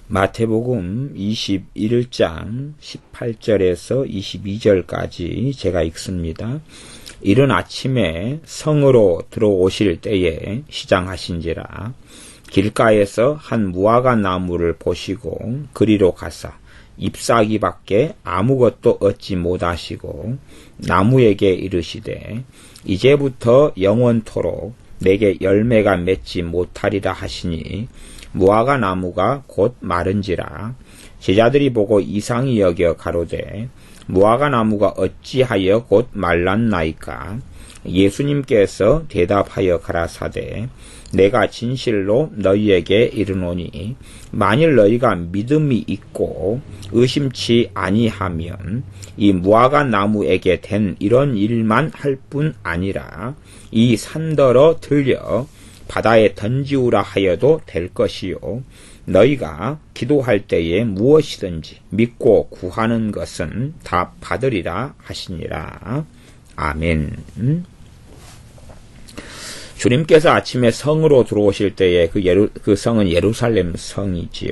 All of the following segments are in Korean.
마태복음 21장 18절에서 22절까지 제가 읽습니다. 이른 아침에 성으로 들어오실 때에 시장하신지라 길가에서 한 무화과 나무를 보시고 그리로 가사 잎사귀밖에 아무것도 얻지 못하시고 나무에게 이르시되 이제부터 영원토록 내게 열매가 맺지 못하리라 하시니 무화과 나무가 곧 마른지라. 제자들이 보고 이상히 여겨 가로되 무화과 나무가 어찌하여 곧 말랐나이까. 예수님께서 대답하여 가라사대 내가 진실로 너희에게 이르노니 만일 너희가 믿음이 있고 의심치 아니하면 이 무화과 나무에게 된 이런 일만 할 뿐 아니라 이 산더러 들려 바다에 던지우라 하여도 될 것이요 너희가 기도할 때에 무엇이든지 믿고 구하는 것은 다 받으리라 하시니라. 아멘. 주님께서 아침에 성으로 들어오실 때에 그 성은 예루살렘 성이지요.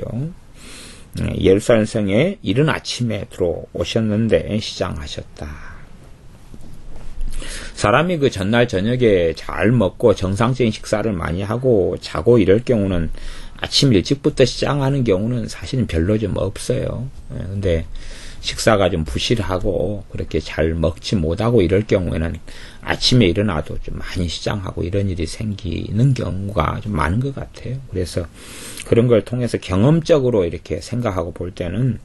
예루살렘 성에 이른 아침에 들어오셨는데 시장하셨다. 사람이 그 전날 저녁에 잘 먹고 정상적인 식사를 많이 하고 자고 이럴 경우는 아침 일찍부터 시장하는 경우는 사실은 별로 좀 없어요. 근데 식사가 좀 부실하고 그렇게 잘 먹지 못하고 이럴 경우에는 아침에 일어나도 좀 많이 시장하고 이런 일이 생기는 경우가 좀 많은 것 같아요. 그래서 그런 걸 통해서 경험적으로 이렇게 생각하고 볼 때는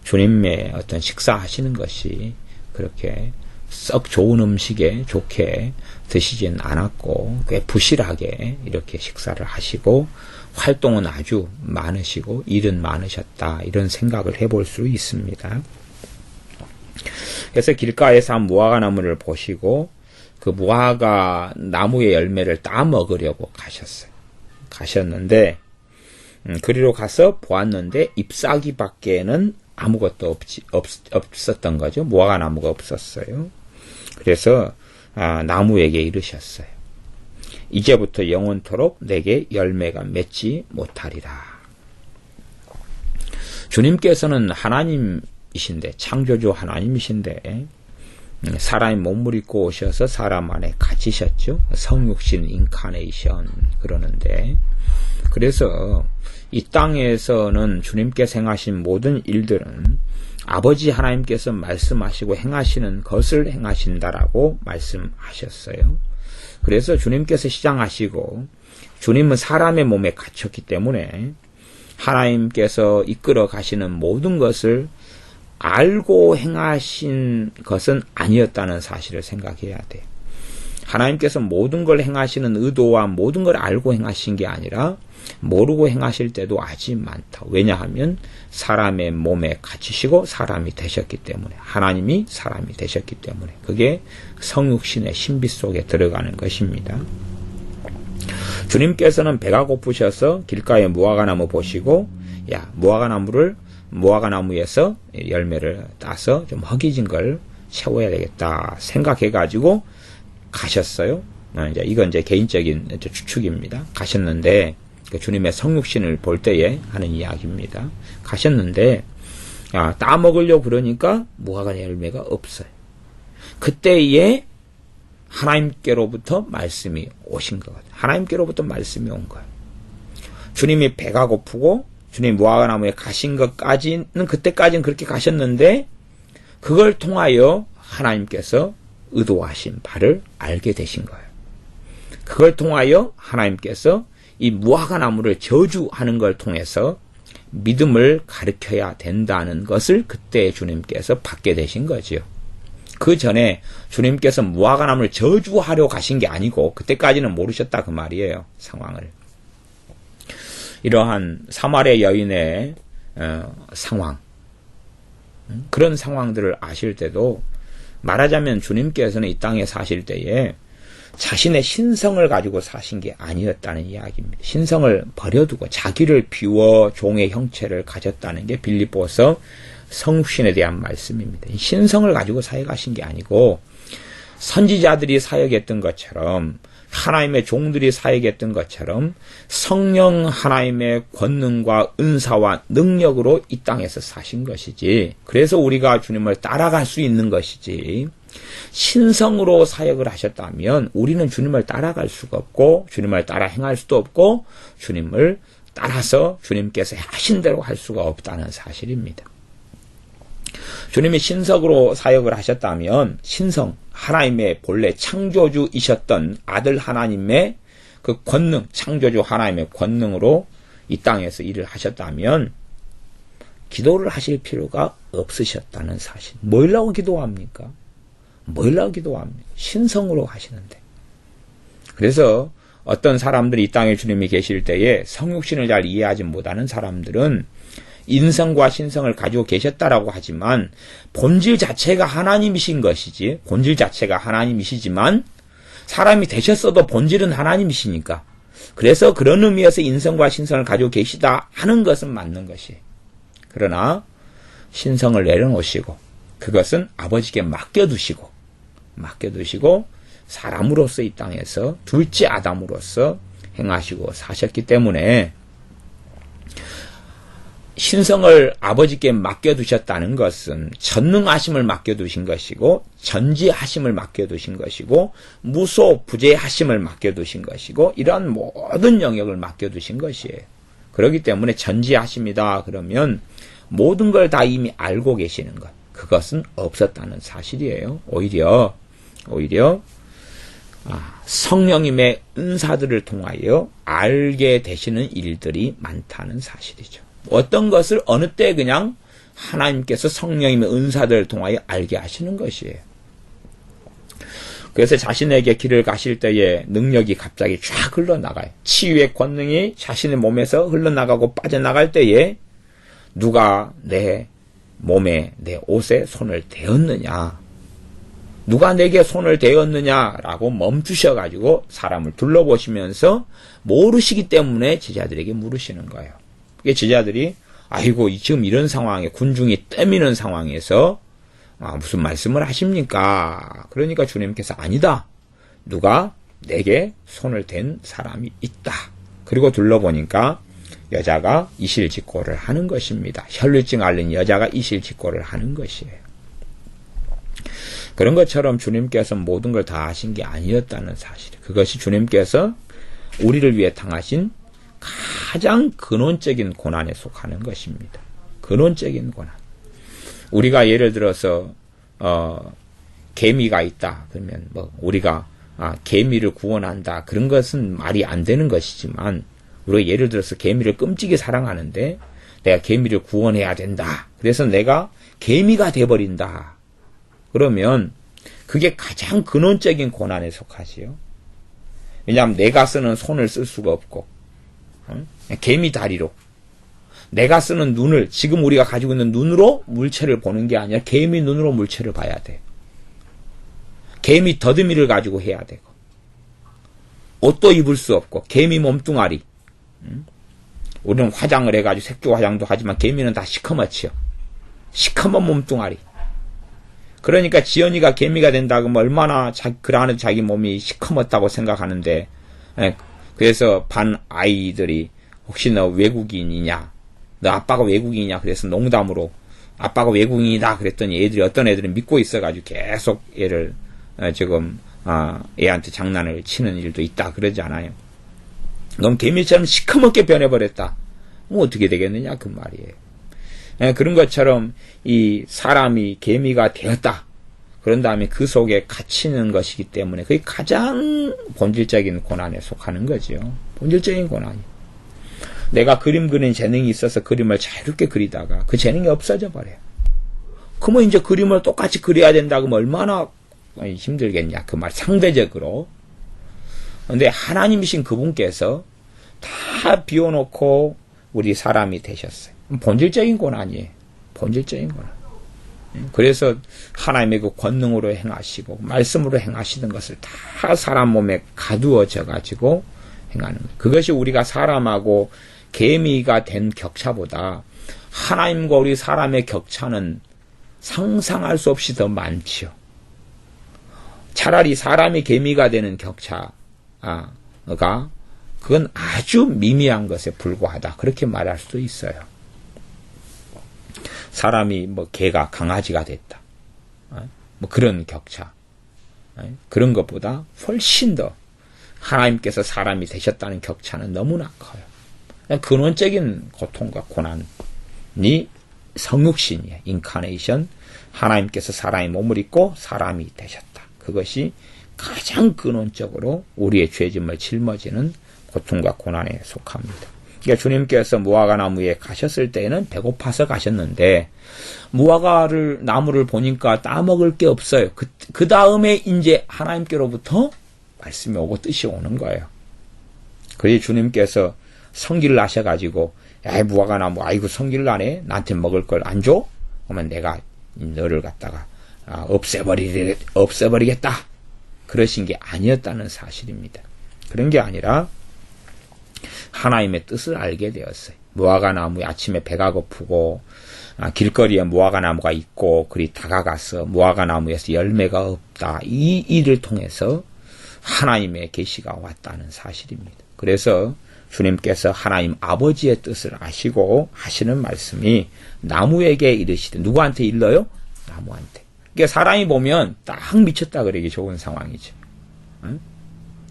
주님의 어떤 식사하시는 것이 그렇게 썩 좋은 음식에 좋게 드시진 않았고 꽤 부실하게 이렇게 식사를 하시고 활동은 아주 많으시고 일은 많으셨다 이런 생각을 해볼 수 있습니다. 그래서 길가에서 한 무화과 나무를 보시고 그 무화과 나무의 열매를 따 먹으려고 가셨는데 그리로 가서 보았는데 잎사귀밖에는 아무것도 없었던 거죠. 무화과 나무가 없었어요. 그래서 나무에게 이르셨어요. 이제부터 영원토록 내게 열매가 맺지 못하리라. 주님께서는 하나님이신데 창조주 하나님이신데 사람이 몸을 입고 오셔서 사람 안에 갇히셨죠. 성육신 인카네이션 그러는데 그래서 이 땅에서는 주님께서 행하신 모든 일들은 아버지 하나님께서 말씀하시고 행하시는 것을 행하신다라고 말씀하셨어요. 그래서 주님께서 시장하시고 주님은 사람의 몸에 갇혔기 때문에 하나님께서 이끌어 가시는 모든 것을 알고 행하신 것은 아니었다는 사실을 생각해야 돼요. 하나님께서 모든 걸 행하시는 의도와 모든 걸 알고 행하신 게 아니라 모르고 행하실 때도 아주 많다. 왜냐하면 사람의 몸에 갇히시고 사람이 되셨기 때문에 하나님이 사람이 되셨기 때문에 그게 성육신의 신비 속에 들어가는 것입니다. 주님께서는 배가 고프셔서 길가에 무화과나무 보시고 무화과나무에서 열매를 따서 좀 허기진 걸 채워야 되겠다 생각해가지고 가셨어요. 이건 이제 개인적인 추측입니다. 가셨는데 주님의 성육신을 볼 때에 하는 이야기입니다. 가셨는데 따 먹으려고 그러니까 무화과 열매가 없어요. 그때에 하나님께로부터 말씀이 오신 것 같아요. 하나님께로부터 말씀이 온 거예요. 주님이 배가 고프고 주님 무화과나무에 가신 것까지는 그때까지는 그렇게 가셨는데 그걸 통하여 하나님께서 의도하신 바를 알게 되신 거예요. 그걸 통하여 하나님께서 이 무화과나무를 저주하는 걸 통해서 믿음을 가르쳐야 된다는 것을 그때 주님께서 받게 되신 거지요. 그 전에 주님께서 무화과나무를 저주하려 가신 게 아니고 그때까지는 모르셨다 그 말이에요. 상황을. 이러한 사마리아 여인의 상황 그런 상황들을 아실 때도 말하자면 주님께서는 이 땅에 사실 때에 자신의 신성을 가지고 사신 게 아니었다는 이야기입니다. 신성을 버려두고 자기를 비워 종의 형체를 가졌다는 게 빌립보서 성육신에 대한 말씀입니다. 신성을 가지고 사역하신 게 아니고 선지자들이 사역했던 것처럼 하나님의 종들이 사역했던 것처럼 성령 하나님의 권능과 은사와 능력으로 이 땅에서 사신 것이지, 그래서 우리가 주님을 따라갈 수 있는 것이지, 신성으로 사역을 하셨다면 우리는 주님을 따라갈 수가 없고 주님을 따라 행할 수도 없고 주님을 따라서 주님께서 하신 대로 할 수가 없다는 사실입니다. 주님이 신성으로 사역을 하셨다면 신성, 하나님의 본래 창조주이셨던 아들 하나님의 그 권능, 창조주 하나님의 권능으로 이 땅에서 일을 하셨다면 기도를 하실 필요가 없으셨다는 사실. 뭐라고 기도합니까? 뭐라고 기도합니까? 신성으로 하시는데. 그래서 어떤 사람들이 이 땅에 주님이 계실 때에 성육신을 잘 이해하지 못하는 사람들은 인성과 신성을 가지고 계셨다라고 하지만 본질 자체가 하나님이신 것이지, 본질 자체가 하나님이시지만 사람이 되셨어도 본질은 하나님이시니까, 그래서 그런 의미에서 인성과 신성을 가지고 계시다 하는 것은 맞는 것이, 그러나 신성을 내려놓으시고 그것은 아버지께 맡겨두시고 사람으로서 이 땅에서 둘째 아담으로서 행하시고 사셨기 때문에 신성을 아버지께 맡겨두셨다는 것은 전능하심을 맡겨두신 것이고 전지하심을 맡겨두신 것이고 무소부재하심을 맡겨두신 것이고 이러한 모든 영역을 맡겨두신 것이에요. 그렇기 때문에 전지하심이다 그러면 모든 걸 다 이미 알고 계시는 것, 그것은 없었다는 사실이에요. 오히려 성령님의 은사들을 통하여 알게 되시는 일들이 많다는 사실이죠. 어떤 것을 어느 때 그냥 하나님께서 성령님의 은사들을 통하여 알게 하시는 것이에요. 그래서 자신에게 길을 가실 때에 능력이 갑자기 쫙 흘러나가요. 치유의 권능이 자신의 몸에서 흘러나가고 빠져나갈 때에 누가 내 몸에, 내 옷에 손을 대었느냐, 누가 내게 손을 대었느냐라고 멈추셔가지고 사람을 둘러보시면서 모르시기 때문에 제자들에게 물으시는 거예요. 그게 제자들이 아이고 지금 이런 상황에 군중이 떠미는 상황에서 무슨 말씀을 하십니까? 그러니까 주님께서 아니다, 누가 내게 손을 댄 사람이 있다. 그리고 둘러보니까 여자가 이실직고를 하는 것입니다. 혈루증 앓는 여자가 이실직고를 하는 것이에요. 그런 것처럼 주님께서 모든 걸 다 하신 게 아니었다는 사실. 그것이 주님께서 우리를 위해 당하신 가장 근원적인 고난에 속하는 것입니다. 근원적인 고난. 우리가 예를 들어서 개미가 있다 그러면 우리가 개미를 구원한다, 그런 것은 말이 안 되는 것이지만, 우리가 예를 들어서 개미를 끔찍이 사랑하는데 내가 개미를 구원해야 된다, 그래서 내가 개미가 돼버린다 그러면 그게 가장 근원적인 고난에 속하지요. 왜냐하면 내가 쓰는 손을 쓸 수가 없고 개미 다리로, 내가 쓰는 눈을, 지금 우리가 가지고 있는 눈으로 물체를 보는 게 아니라 개미 눈으로 물체를 봐야 돼. 개미 더듬이를 가지고 해야 되고, 옷도 입을 수 없고, 개미 몸뚱아리. 우리는 화장을 해가지고 색조 화장도 하지만 개미는 다 시커멓지요. 시커먼 몸뚱아리. 그러니까 지연이가 개미가 된다 그러면 얼마나 그 안에 자기 몸이 시커멓다고 생각하는데, 그래서 반 아이들이 혹시 너 외국인이냐, 너 아빠가 외국인이냐, 그래서 농담으로 아빠가 외국인이다 그랬더니 애들이, 어떤 애들은 믿고 있어가지고 계속 얘를 지금 애한테 장난을 치는 일도 있다 그러지 않아요. 넌 개미처럼 시커멓게 변해버렸다. 뭐 어떻게 되겠느냐 그 말이에요. 그런 것처럼 이 사람이 개미가 되었다 그런 다음에 그 속에 갇히는 것이기 때문에 그게 가장 본질적인 고난에 속하는 거죠. 본질적인 고난이. 내가 그림 그리는 재능이 있어서 그림을 자유롭게 그리다가 그 재능이 없어져 버려요. 그러면 이제 그림을 똑같이 그려야 된다 그러면 얼마나 힘들겠냐 그 말, 상대적으로. 근데 하나님이신 그분께서 다 비워놓고 우리 사람이 되셨어요. 본질적인 고난이에요. 본질적인 고난. 그래서 하나님의 그 권능으로 행하시고 말씀으로 행하시는 것을 다 사람 몸에 가두어져 가지고 행하는 거예요. 그것이 우리가 사람하고 개미가 된 격차보다 하나님과 우리 사람의 격차는 상상할 수 없이 더 많지요. 차라리 사람이 개미가 되는 격차, 그건 아주 미미한 것에 불과하다. 그렇게 말할 수도 있어요. 사람이 개가 강아지가 됐다. 그런 격차. 그런 것보다 훨씬 더 하나님께서 사람이 되셨다는 격차는 너무나 커요. 근원적인 고통과 고난이 성육신이에요. 인카네이션. 하나님께서 사람의 몸을 입고 사람이 되셨다. 그것이 가장 근원적으로 우리의 죄짐을 짊어지는 고통과 고난에 속합니다. 그러니까 주님께서 무화과 나무에 가셨을 때에는 배고파서 가셨는데 나무를 보니까 따먹을 게 없어요. 그 다음에 이제 하나님께로부터 말씀이 오고 뜻이 오는 거예요. 그래서 주님께서 성기를 나셔가지고 무화과 나무 아이고 성기를 나네 나한테 먹을 걸 안 줘? 그러면 내가 너를 갖다가 없애버리겠다. 그러신 게 아니었다는 사실입니다. 그런 게 아니라 하나님의 뜻을 알게 되었어요. 무화과 나무에 아침에 배가 고프고 길거리에 무화과 나무가 있고 그리 다가가서 무화과 나무에서 열매가 없다. 이 일을 통해서 하나님의 계시가 왔다는 사실입니다. 그래서 주님께서 하나님 아버지의 뜻을 아시고 하시는 말씀이 나무에게 이르시되 누구한테 일러요? 나무한테. 그러니까 사람이 보면 딱 미쳤다 그러기 좋은 상황이죠. 응?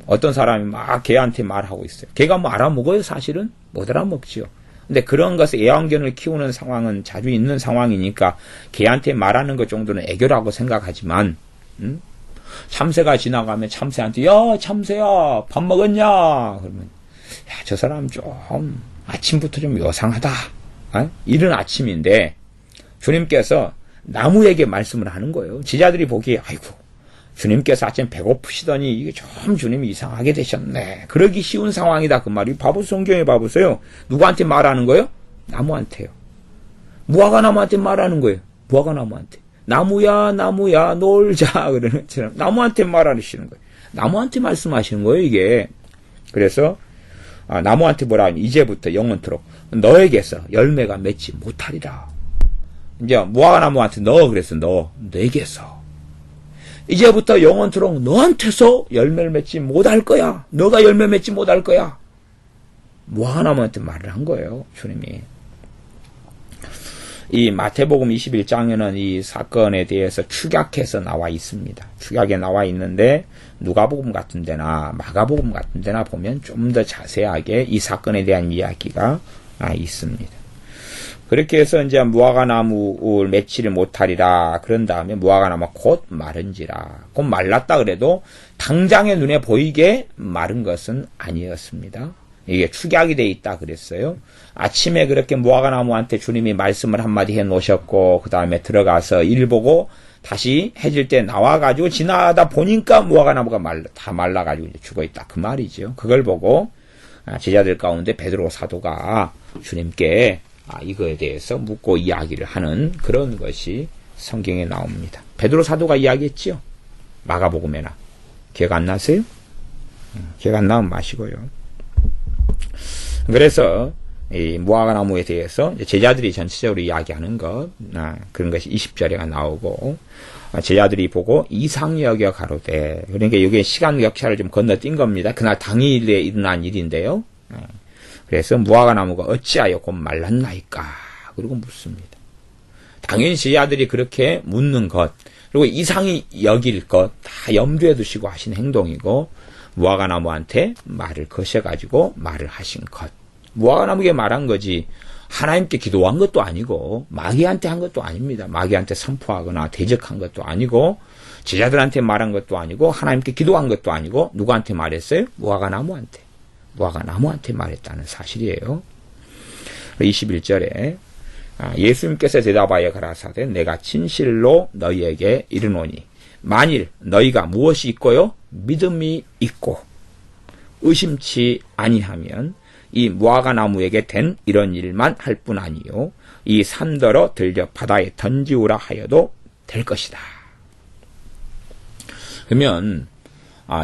어떤 사람이 막 개한테 말하고 있어요. 개가 알아먹어요 사실은? 못 알아먹지요. 근데 그런 것에 애완견을 키우는 상황은 자주 있는 상황이니까 개한테 말하는 것 정도는 애교라고 생각하지만 참새가 지나가면 참새한테 야 참새야 밥 먹었냐? 그러면 야, 저 사람 좀 아침부터 좀 요상하다. 이른 아침인데 주님께서 나무에게 말씀을 하는 거예요. 제자들이 보기에 아이고 주님께서 아침 배고프시더니 이게 좀 주님이 이상하게 되셨네. 그러기 쉬운 상황이다 그 말이. 성경에 봐보세요. 누구한테 말하는 거예요? 나무한테요. 무화과 나무한테 말하는 거예요. 무화과 나무한테. 나무야 놀자 그러는 것처럼 나무한테 말하시는 거예요. 나무한테 말씀하시는 거예요 이게. 그래서 나무한테 뭐라 하니 이제부터 영원토록 너에게서 열매가 맺지 못하리라. 이제 무화과 나무한테 그래서 너에게서 이제부터 영원토록 너한테서 열매를 맺지 못할 거야. 너가 열매 맺지 못할 거야. 무화과 나무한테 말을 한 거예요 주님이. 이 마태복음 21장에는 이 사건에 대해서 축약해서 나와 있습니다. 축약에 나와 있는데 누가복음 같은 데나 마가복음 같은 데나 보면 좀 더 자세하게 이 사건에 대한 이야기가 있습니다. 그렇게 해서 이제 무화과 나무를 맺지를 못하리라. 그런 다음에 무화과 나무가 곧 마른지라. 곧 말랐다 그래도 당장에 눈에 보이게 마른 것은 아니었습니다. 이게 축약이 돼 있다 그랬어요. 아침에 그렇게 무화과 나무한테 주님이 말씀을 한마디 해 놓으셨고 그 다음에 들어가서 일 보고 다시 해질 때 나와가지고 지나다 보니까 무화과 나무가 다 말라가지고 이제 죽어 있다 그 말이죠. 그걸 보고 제자들 가운데 베드로 사도가 주님께 이거에 대해서 묻고 이야기를 하는 그런 것이 성경에 나옵니다. 베드로 사도가 이야기했지요. 마가복음에나. 기억 안 나세요? 기억 안 나면 마시고요. 그래서 이 무화과 나무에 대해서 제자들이 전체적으로 이야기하는 것 그런 것이 20절에가 나오고 제자들이 보고 이상히 여겨 가로되 그러니까 이게 시간 격차를 좀 건너뛴 겁니다. 그날 당일에 일어난 일인데요. 그래서 무화과 나무가 어찌하여 곧 말랐나이까 그리고 묻습니다. 당연히 제자들이 그렇게 묻는 것 그리고 이상히 여길 것 다 염두에 두시고 하신 행동이고 무화과 나무한테 말을 거셔가지고 말을 하신 것. 무화과 나무에게 말한 거지 하나님께 기도한 것도 아니고 마귀한테 한 것도 아닙니다. 마귀한테 선포하거나 대적한 것도 아니고 제자들한테 말한 것도 아니고 하나님께 기도한 것도 아니고 누구한테 말했어요? 무화과 나무한테 말했다는 사실이에요. 21절에 예수님께서 대답하여 가라사대 내가 진실로 너희에게 이르노니 만일 너희가 무엇이 있고요? 믿음이 있고 의심치 아니하면 이 무화과 나무에게 된 이런 일만 할 뿐 아니요 이 산더러 들려 바다에 던지우라 하여도 될 것이다. 그러면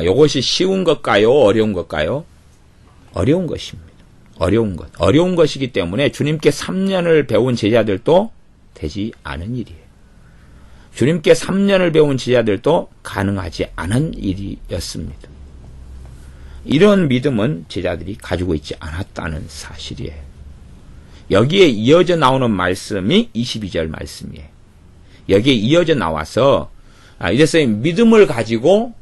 이것이 쉬운 것일까요? 어려운 것일까요? 어려운 것입니다. 어려운 것이기 때문에 주님께 3년을 배운 제자들도 되지 않은 일이에요. 주님께 3년을 배운 제자들도 가능하지 않은 일이었습니다. 이런 믿음은 제자들이 가지고 있지 않았다는 사실이에요. 여기에 이어져 나오는 말씀이 22절 말씀이에요. 여기에 이어져 나와서 이래서 믿음을 가지고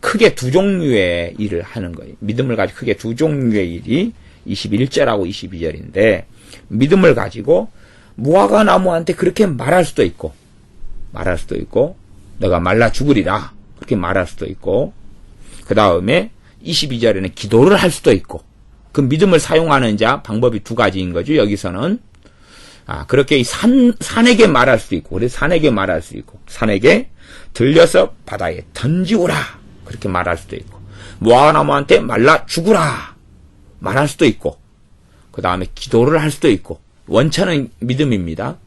크게 두 종류의 일을 하는 거예요. 믿음을 가지고 크게 두 종류의 일이 21절하고 22절인데, 믿음을 가지고 무화과나무한테 그렇게 말할 수도 있고 너가 말라 죽으리라 그렇게 말할 수도 있고, 그 다음에 22절에는 기도를 할 수도 있고, 그 믿음을 사용하는 방법이 두 가지인 거죠. 여기서는 그렇게 산에게 말할 수도 있고, 그래서 산에게 말할 수 있고, 산에게 들려서 바다에 던지우라 그렇게 말할 수도 있고, 무화과나무한테 말라 죽으라 말할 수도 있고, 그 다음에 기도를 할 수도 있고, 원천은 믿음입니다.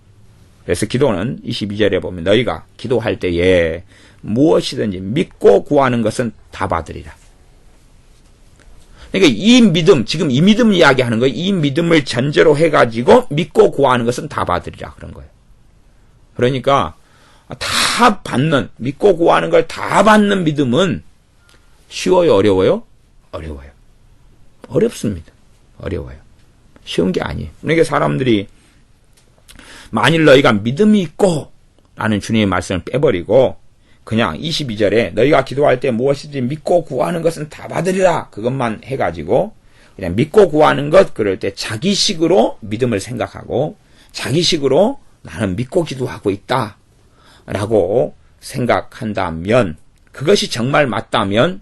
그래서 기도는 22절에 보면 너희가 기도할 때에 무엇이든지 믿고 구하는 것은 다 받으리라. 그러니까 이 믿음, 지금 이 믿음 이야기하는 거예요. 이 믿음을 전제로 해가지고 믿고 구하는 것은 다 받으리라 그런 거예요. 그러니까 다 받는, 믿고 구하는 걸 다 받는 믿음은 쉬워요, 어려워요? 어려워요. 어렵습니다. 어려워요. 쉬운 게 아니에요. 그러니까 사람들이 만일 너희가 믿음이 있고 라는 주님의 말씀을 빼버리고 그냥 22절에 너희가 기도할 때 무엇이든지 믿고 구하는 것은 다 받으리라 그것만 해가지고 그냥 믿고 구하는 것, 그럴 때 자기식으로 믿음을 생각하고 자기식으로 나는 믿고 기도하고 있다 라고 생각한다면, 그것이 정말 맞다면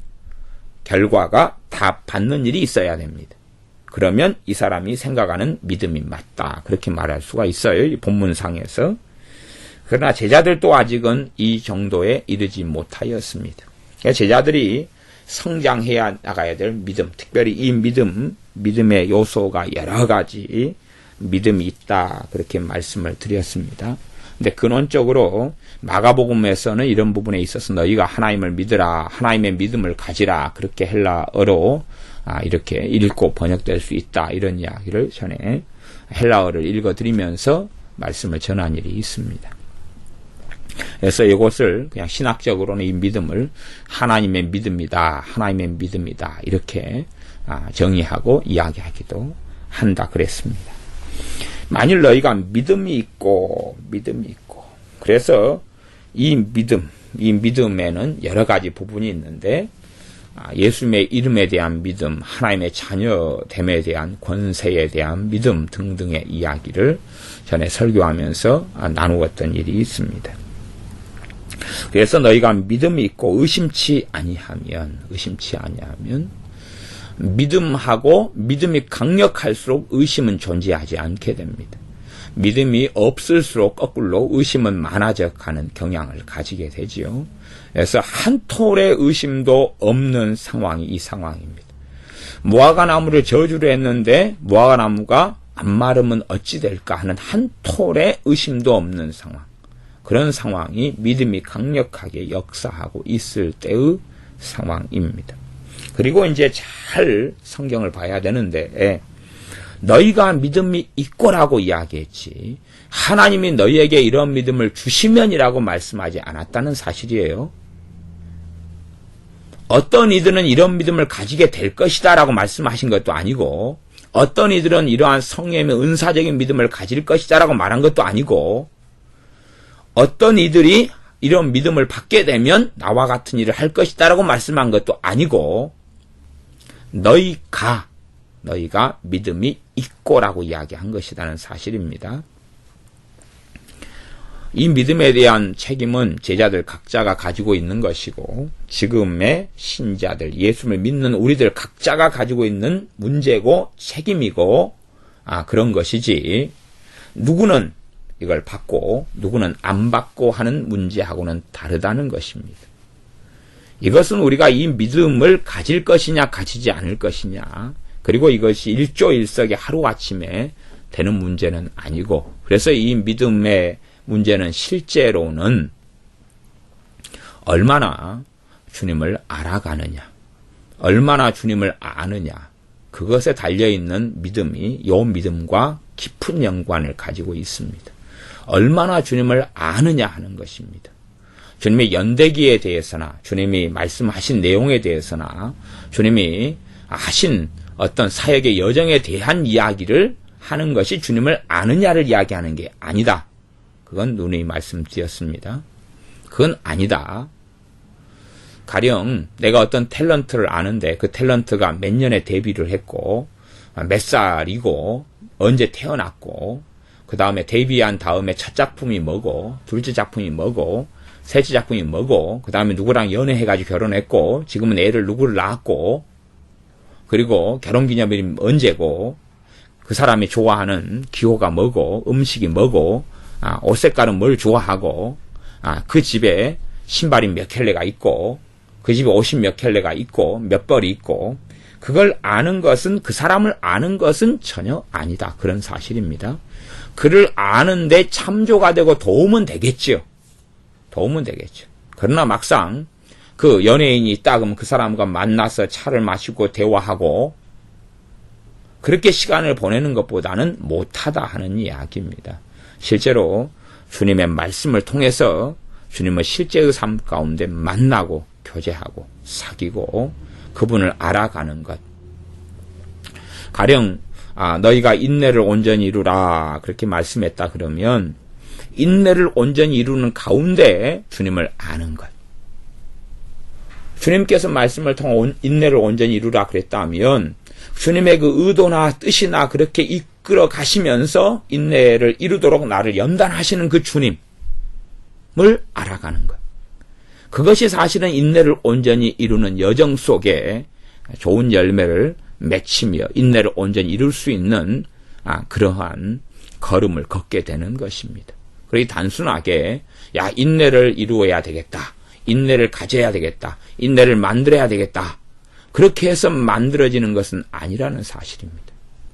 결과가 다 받는 일이 있어야 됩니다. 그러면 이 사람이 생각하는 믿음이 맞다 그렇게 말할 수가 있어요, 이 본문상에서. 그러나 제자들도 아직은 이 정도에 이르지 못하였습니다. 그러니까 제자들이 성장해야 나가야 될 믿음, 특별히 이 믿음의 요소가 여러 가지 믿음이 있다 그렇게 말씀을 드렸습니다. 근데 근원적으로 마가복음에서는 이런 부분에 있어서 너희가 하나님을 믿으라, 하나님의 믿음을 가지라 그렇게 헬라어로 이렇게 읽고 번역될 수 있다 이런 이야기를 전에 헬라어를 읽어드리면서 말씀을 전한 일이 있습니다. 그래서 이것을 그냥 신학적으로는 이 믿음을 하나님의 믿음이다, 하나님의 믿음이다 이렇게 정의하고 이야기하기도 한다 그랬습니다. 만일 너희가 믿음이 있고 그래서 이 믿음에는 여러 가지 부분이 있는데, 예수님의 이름에 대한 믿음, 하나님의 자녀됨에 대한 권세에 대한 믿음 등등의 이야기를 전에 설교하면서 나누었던 일이 있습니다. 그래서 너희가 믿음이 있고 의심치 아니하면 믿음하고 믿음이 강력할수록 의심은 존재하지 않게 됩니다. 믿음이 없을수록 거꾸로 의심은 많아져 가는 경향을 가지게 되지요. 그래서 한 톨의 의심도 없는 상황이 이 상황입니다. 무화과나무를 저주를 했는데 무화과나무가 안 마르면 어찌 될까 하는 한 톨의 의심도 없는 상황. 그런 상황이 믿음이 강력하게 역사하고 있을 때의 상황입니다. 그리고 이제 잘 성경을 봐야 되는데, 너희가 믿음이 있고라고 이야기했지 하나님이 너희에게 이런 믿음을 주시면이라고 말씀하지 않았다는 사실이에요. 어떤 이들은 이런 믿음을 가지게 될 것이다 라고 말씀하신 것도 아니고, 어떤 이들은 이러한 성령의 은사적인 믿음을 가질 것이다 라고 말한 것도 아니고, 어떤 이들이 이런 믿음을 받게 되면 나와 같은 일을 할 것이다 라고 말씀한 것도 아니고, 너희가 믿음이 있고라고 이야기한 것이라는 사실입니다. 이 믿음에 대한 책임은 제자들 각자가 가지고 있는 것이고, 지금의 신자들, 예수를 믿는 우리들 각자가 가지고 있는 문제고 책임이고, 그런 것이지, 누구는 이걸 받고 누구는 안 받고 하는 문제하고는 다르다는 것입니다. 이것은 우리가 이 믿음을 가질 것이냐 가지지 않을 것이냐, 그리고 이것이 일조일석의 하루아침에 되는 문제는 아니고, 그래서 이 믿음의 문제는 실제로는 얼마나 주님을 알아가느냐, 얼마나 주님을 아느냐, 그것에 달려있는 믿음이 이 믿음과 깊은 연관을 가지고 있습니다. 얼마나 주님을 아느냐 하는 것입니다. 주님의 연대기에 대해서나 주님이 말씀하신 내용에 대해서나 주님이 하신 어떤 사역의 여정에 대한 이야기를 하는 것이 주님을 아느냐를 이야기하는 게 아니다. 그건 누누이 말씀드렸습니다. 그건 아니다. 가령 내가 어떤 탤런트를 아는데 그 탤런트가 몇 년에 데뷔를 했고 몇 살이고 언제 태어났고 그 다음에 데뷔한 다음에 첫 작품이 뭐고 둘째 작품이 뭐고 셋째 작품이 뭐고 그 다음에 누구랑 연애해가지고 결혼했고 지금은 애를 누구를 낳았고 그리고 결혼기념일이 언제고 그 사람이 좋아하는 기호가 뭐고 음식이 뭐고 옷 색깔은 뭘 좋아하고 그 집에 신발이 몇 켤레가 있고 그 집에 옷이 몇 켤레가 있고 몇 벌이 있고 그걸 아는 것은 그 사람을 아는 것은 전혀 아니다. 그런 사실입니다. 그를 아는데 참조가 되고 도움은 되겠지요. 도움은 되겠죠. 그러나 막상 그 연예인이 있다 그러면 그 사람과 만나서 차를 마시고 대화하고 그렇게 시간을 보내는 것보다는 못하다 하는 이야기입니다. 실제로 주님의 말씀을 통해서 주님의 실제의 삶 가운데 만나고 교제하고 사귀고 그분을 알아가는 것. 가령 너희가 인내를 온전히 이루라 그렇게 말씀했다 그러면 인내를 온전히 이루는 가운데 주님을 아는 것. 주님께서 말씀을 통해 인내를 온전히 이루라 그랬다면 주님의 그 의도나 뜻이나 그렇게 이끌어 가시면서 인내를 이루도록 나를 연단하시는 그 주님을 알아가는 것. 그것이 사실은 인내를 온전히 이루는 여정 속에 좋은 열매를 맺히며 인내를 온전히 이룰 수 있는 그러한 걸음을 걷게 되는 것입니다. 그러니 단순하게 인내를 이루어야 되겠다. 인내를 가져야 되겠다. 인내를 만들어야 되겠다. 그렇게 해서 만들어지는 것은 아니라는 사실입니다.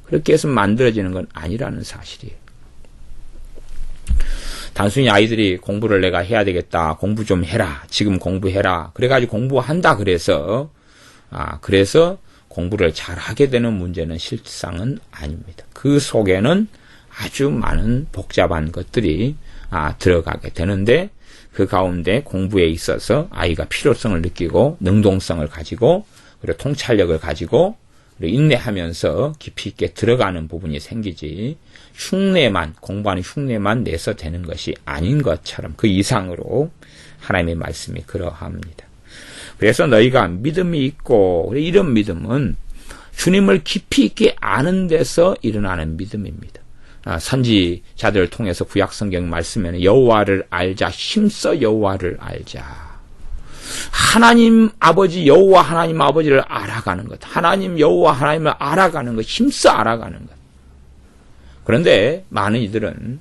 그렇게 해서 만들어지는 건 아니라는 사실이에요. 단순히 아이들이 공부를 내가 해야 되겠다. 공부 좀 해라. 지금 공부해라. 그래가지고 공부한다 그래서 공부를 잘하게 되는 문제는 실상은 아닙니다. 그 속에는 아주 많은 복잡한 것들이 들어가게 되는데 그 가운데 공부에 있어서 아이가 필요성을 느끼고 능동성을 가지고 그리고 통찰력을 가지고 그리고 인내하면서 깊이 있게 들어가는 부분이 생기지 공부하는 흉내만 내서 되는 것이 아닌 것처럼 그 이상으로 하나님의 말씀이 그러합니다. 그래서 너희가 믿음이 있고 이런 믿음은 주님을 깊이 있게 아는 데서 일어나는 믿음입니다. 선지자들을 통해서 구약성경 말씀에는 여호와를 알자 힘써 여호와를 알자. 하나님 아버지 여호와 하나님 아버지를 알아가는 것. 하나님 여호와 하나님을 알아가는 것. 힘써 알아가는 것. 그런데 많은 이들은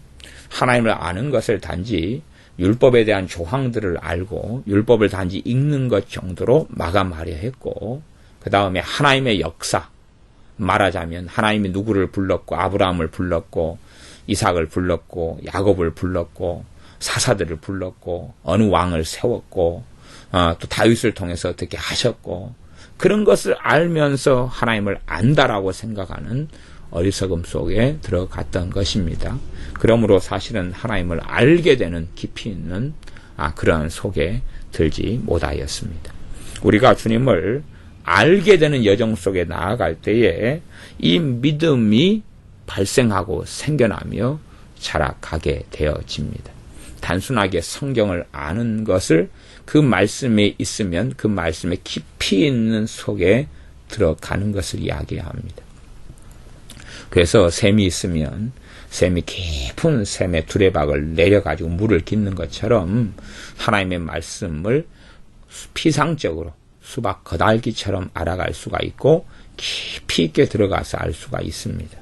하나님을 아는 것을 단지 율법에 대한 조항들을 알고 율법을 단지 읽는 것 정도로 마감하려 했고 그 다음에 하나님의 역사 말하자면 하나님이 누구를 불렀고 아브라함을 불렀고 이삭을 불렀고 야곱을 불렀고 사사들을 불렀고 어느 왕을 세웠고 또 다윗을 통해서 어떻게 하셨고 그런 것을 알면서 하나님을 안다라고 생각하는 어리석음 속에 들어갔던 것입니다. 그러므로 사실은 하나님을 알게 되는 깊이 있는 그러한 속에 들지 못하였습니다. 우리가 주님을 알게 되는 여정 속에 나아갈 때에 이 믿음이 발생하고 생겨나며 자라가게 되어집니다. 단순하게 성경을 아는 것을 그 말씀에 있으면 그 말씀에 깊이 있는 속에 들어가는 것을 이야기합니다. 그래서 샘이 있으면 샘이 깊은 샘의 두레박을 내려가지고 물을 깃는 것처럼 하나님의 말씀을 피상적으로 수박 거달기처럼 알아갈 수가 있고 깊이 있게 들어가서 알 수가 있습니다.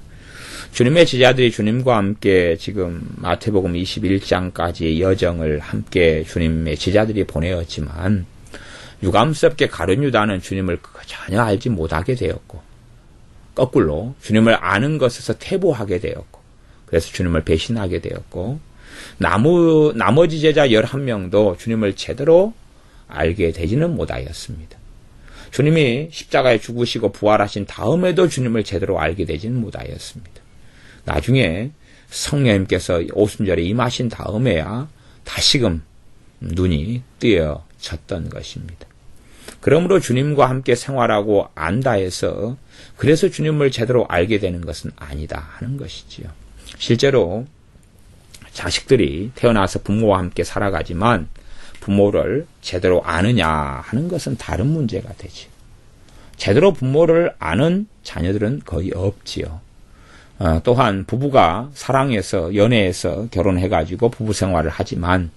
주님의 제자들이 주님과 함께 지금 마태복음 21장까지의 여정을 함께 주님의 제자들이 보내었지만 유감스럽게 가룟 유다는 주님을 전혀 알지 못하게 되었고 거꾸로 주님을 아는 것에서 퇴보하게 되었고 그래서 주님을 배신하게 되었고 나머지 제자 11명도 주님을 제대로 알게 되지는 못하였습니다. 주님이 십자가에 죽으시고 부활하신 다음에도 주님을 제대로 알게 되지는 못하였습니다. 나중에 성령님께서 오순절에 임하신 다음에야 다시금 눈이 뜨여졌던 것입니다. 그러므로 주님과 함께 생활하고 안다 해서 그래서 주님을 제대로 알게 되는 것은 아니다 하는 것이지요. 실제로 자식들이 태어나서 부모와 함께 살아가지만 부모를 제대로 아느냐 하는 것은 다른 문제가 되지. 제대로 부모를 아는 자녀들은 거의 없지요. 또한 부부가 사랑해서 연애해서 결혼해가지고 부부 생활을 하지만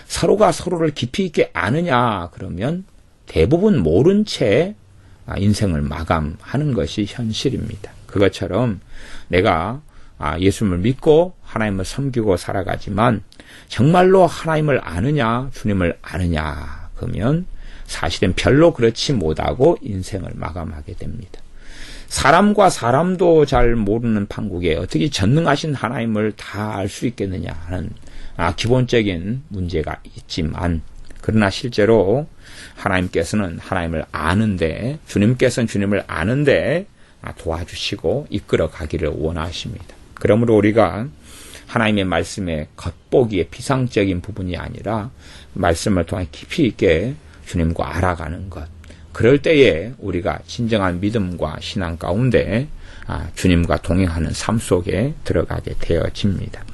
서로가 서로를 깊이 있게 아느냐 그러면 대부분 모른 채 인생을 마감하는 것이 현실입니다. 그것처럼 내가 예수님을 믿고 하나님을 섬기고 살아가지만 정말로 하나님을 아느냐 주님을 아느냐 그러면 사실은 별로 그렇지 못하고 인생을 마감하게 됩니다. 사람과 사람도 잘 모르는 판국에 어떻게 전능하신 하나님을 다 알 수 있겠느냐 하는 기본적인 문제가 있지만 그러나 실제로 하나님께서는 하나님을 아는데 주님께서는 주님을 아는데 도와주시고 이끌어 가기를 원하십니다. 그러므로 우리가 하나님의 말씀의 겉보기에 피상적인 부분이 아니라 말씀을 통해 깊이 있게 주님과 알아가는 것. 그럴 때에 우리가 진정한 믿음과 신앙 가운데 주님과 동행하는 삶 속에 들어가게 되어집니다.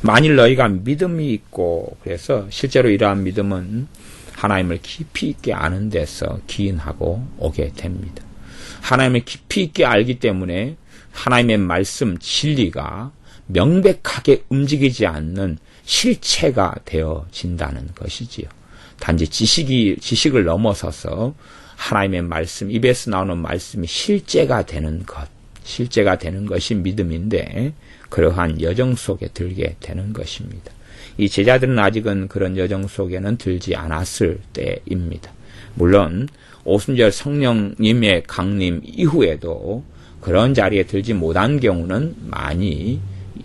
만일 너희가 믿음이 있고 그래서 실제로 이러한 믿음은 하나님을 깊이 있게 아는 데서 기인하고 오게 됩니다. 하나님을 깊이 있게 알기 때문에 하나님의 말씀 진리가 명백하게 움직이지 않는 실체가 되어진다는 것이지요. 단지 지식을 넘어서서 하나님의 말씀, 입에서 나오는 말씀이 실제가 되는 것이 믿음인데 그러한 여정 속에 들게 되는 것입니다. 이 제자들은 아직은 그런 여정 속에는 들지 않았을 때입니다. 물론 오순절 성령님의 강림 이후에도 그런 자리에 들지 못한 경우는 많이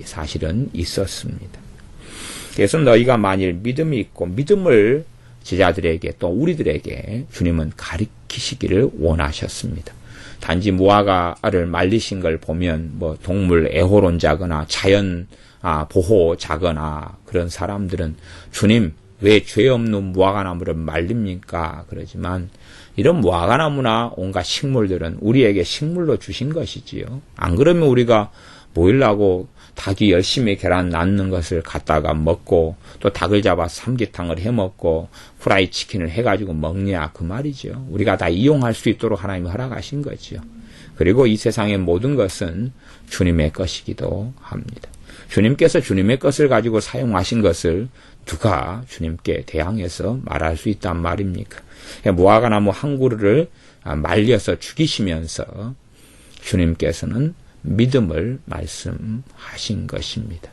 사실은 있었습니다. 그래서 너희가 만일 믿음이 있고 믿음을 제자들에게 또 우리들에게 주님은 가르치시기를 원하셨습니다. 단지 무화과를 말리신 걸 보면 동물 애호론자거나 자연 보호자거나 그런 사람들은 주님 왜 죄 없는 무화과나무를 말립니까? 그러지만 이런 무화과나무나 온갖 식물들은 우리에게 식물로 주신 것이지요. 안 그러면 우리가 뭐일라고 닭이 열심히 계란 낳는 것을 갖다가 먹고 또 닭을 잡아서 삼계탕을 해먹고 후라이 치킨을 해가지고 먹냐 그 말이죠. 우리가 다 이용할 수 있도록 하나님이 허락하신 거죠. 그리고 이 세상의 모든 것은 주님의 것이기도 합니다. 주님께서 주님의 것을 가지고 사용하신 것을 누가 주님께 대항해서 말할 수 있단 말입니까? 무화과나무 한 그루를 말려서 죽이시면서 주님께서는 믿음을 말씀하신 것입니다.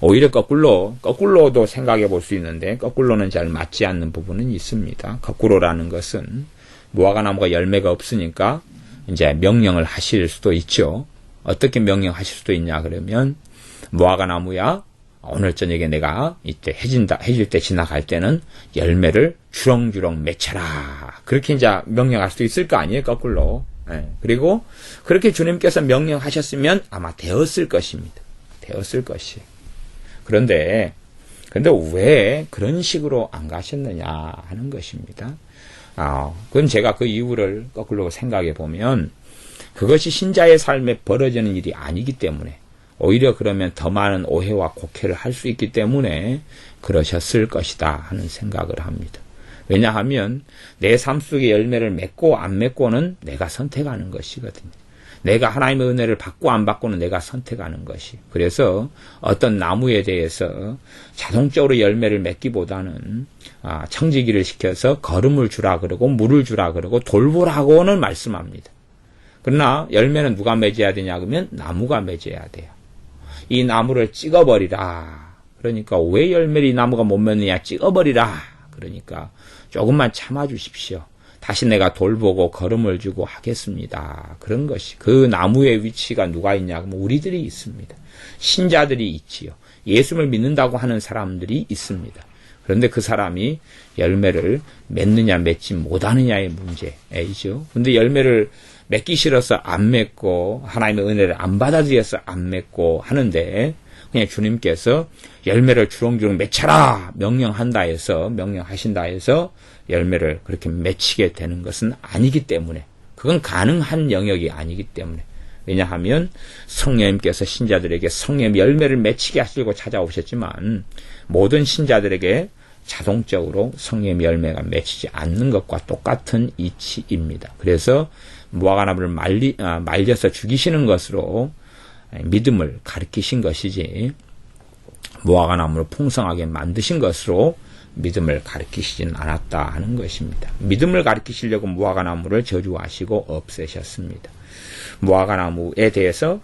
오히려 거꾸로도 생각해 볼 수 있는데 거꾸로는 잘 맞지 않는 부분은 있습니다. 거꾸로라는 것은 무화과나무가 열매가 없으니까 이제 명령을 하실 수도 있죠. 어떻게 명령하실 수도 있냐 그러면 무화과나무야 오늘 저녁에 내가 이때 해질 때 지나갈 때는 열매를 주렁주렁 맺혀라. 그렇게 이제 명령할 수도 있을 거 아니에요, 거꾸로. 그리고 그렇게 주님께서 명령하셨으면 아마 되었을 것입니다. 되었을 것이. 그런데 왜 그런 식으로 안 가셨느냐 하는 것입니다. 그건 제가 그 이유를 거꾸로 생각해 보면 그것이 신자의 삶에 벌어지는 일이 아니기 때문에 오히려 그러면 더 많은 오해와 곡해를 할 수 있기 때문에 그러셨을 것이다 하는 생각을 합니다. 왜냐하면 내 삶 속에 열매를 맺고 안 맺고는 내가 선택하는 것이거든요. 내가 하나님의 은혜를 받고 안 받고는 내가 선택하는 것이. 그래서 어떤 나무에 대해서 자동적으로 열매를 맺기보다는 청지기를 시켜서 거름을 주라 그러고 물을 주라 그러고 돌보라고는 말씀합니다. 그러나 열매는 누가 맺어야 되냐 그러면 나무가 맺어야 돼요. 이 나무를 찍어버리라. 그러니까 왜 열매를 이 나무가 못 맺느냐 찍어버리라. 그러니까 조금만 참아주십시오. 다시 내가 돌보고 걸음을 주고 하겠습니다. 그런 것이. 그 나무의 위치가 누가 있냐 그러면 우리들이 있습니다. 신자들이 있지요. 예수를 믿는다고 하는 사람들이 있습니다. 그런데 그 사람이 열매를 맺느냐 맺지 못하느냐의 문제이죠. 그런데 열매를 맺기 싫어서 안 맺고 하나님의 은혜를 안 받아들여서 안 맺고 하는데 그냥 주님께서 열매를 주렁주렁 맺혀라 명령하신다 해서 열매를 그렇게 맺히게 되는 것은 아니기 때문에, 그건 가능한 영역이 아니기 때문에. 왜냐하면 성령님께서 신자들에게 성령 열매를 맺히게 하시려고 찾아오셨지만 모든 신자들에게 자동적으로 성령 열매가 맺히지 않는 것과 똑같은 이치입니다. 그래서 무화과나무를 말려서 죽이시는 것으로 믿음을 가르치신 것이지, 무화과나무를 풍성하게 만드신 것으로 믿음을 가르치시진 않았다 하는 것입니다. 믿음을 가르치시려고 무화과나무를 저주하시고 없애셨습니다. 무화과나무에 대해서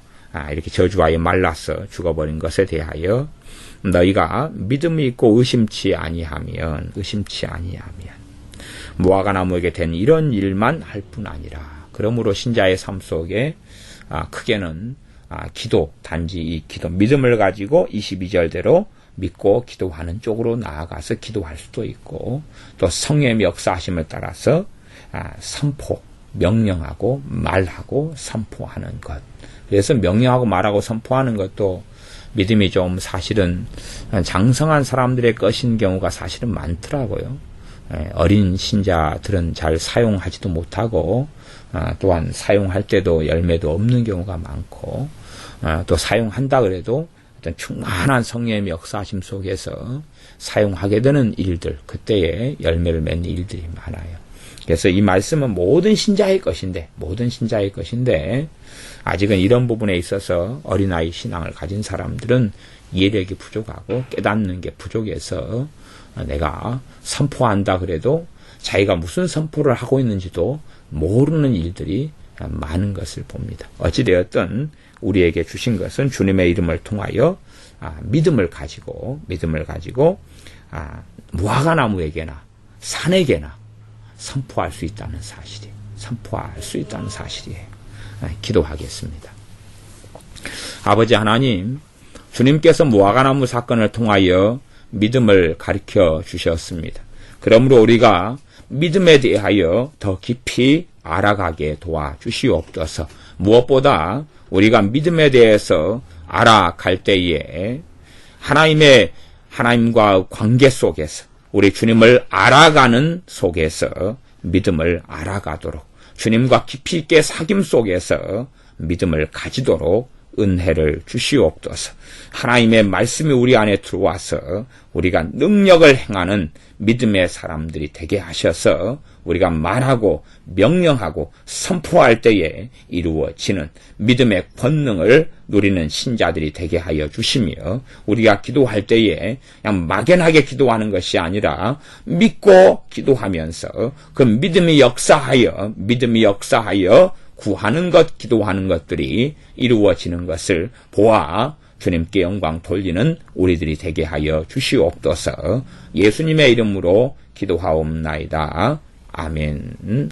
이렇게 저주하여 말라서 죽어버린 것에 대하여 너희가 믿음이 있고 의심치 아니하면 무화과나무에게 된 이런 일만 할 뿐 아니라, 그러므로 신자의 삶 속에 크게는 기도, 단지 이 기도, 믿음을 가지고 22절대로 믿고 기도하는 쪽으로 나아가서 기도할 수도 있고, 또 성령의 역사하심을 따라서 선포, 명령하고 말하고 선포하는 것. 그래서 명령하고 말하고 선포하는 것도 믿음이 좀 사실은 장성한 사람들의 것인 경우가 사실은 많더라고요. 어린 신자들은 잘 사용하지도 못하고, 또한 사용할 때도 열매도 없는 경우가 많고, 또 사용한다 그래도 어떤 충만한 성령의 역사하심 속에서 사용하게 되는 일들, 그때에 열매를 맺는 일들이 많아요. 그래서 이 말씀은 모든 신자의 것인데 아직은 이런 부분에 있어서 어린아이 신앙을 가진 사람들은 이해력이 부족하고 깨닫는 게 부족해서 내가 선포한다 그래도 자기가 무슨 선포를 하고 있는지도 모르는 일들이 많은 것을 봅니다. 어찌되었든 우리에게 주신 것은 주님의 이름을 통하여 믿음을 가지고 무화과나무에게나 산에게나 선포할 수 있다는 사실이에요. 기도하겠습니다. 아버지 하나님, 주님께서 무화과나무 사건을 통하여 믿음을 가르쳐 주셨습니다. 그러므로 우리가 믿음에 대하여 더 깊이 알아가게 도와주시옵소서. 무엇보다 우리가 믿음에 대해서 알아갈 때에 하나님과 관계 속에서, 우리 주님을 알아가는 속에서 믿음을 알아가도록, 주님과 깊이 있게 사귐 속에서 믿음을 가지도록 은혜를 주시옵소서. 하나님의 말씀이 우리 안에 들어와서 우리가 능력을 행하는 믿음의 사람들이 되게 하셔서 우리가 말하고 명령하고 선포할 때에 이루어지는 믿음의 권능을 누리는 신자들이 되게 하여 주시며, 우리가 기도할 때에 그냥 막연하게 기도하는 것이 아니라 믿고 기도하면서 그 믿음이 역사하여 구하는 것, 기도하는 것들이 이루어지는 것을 보아 주님께 영광 돌리는 우리들이 되게 하여 주시옵소서. 예수님의 이름으로 기도하옵나이다. 아멘.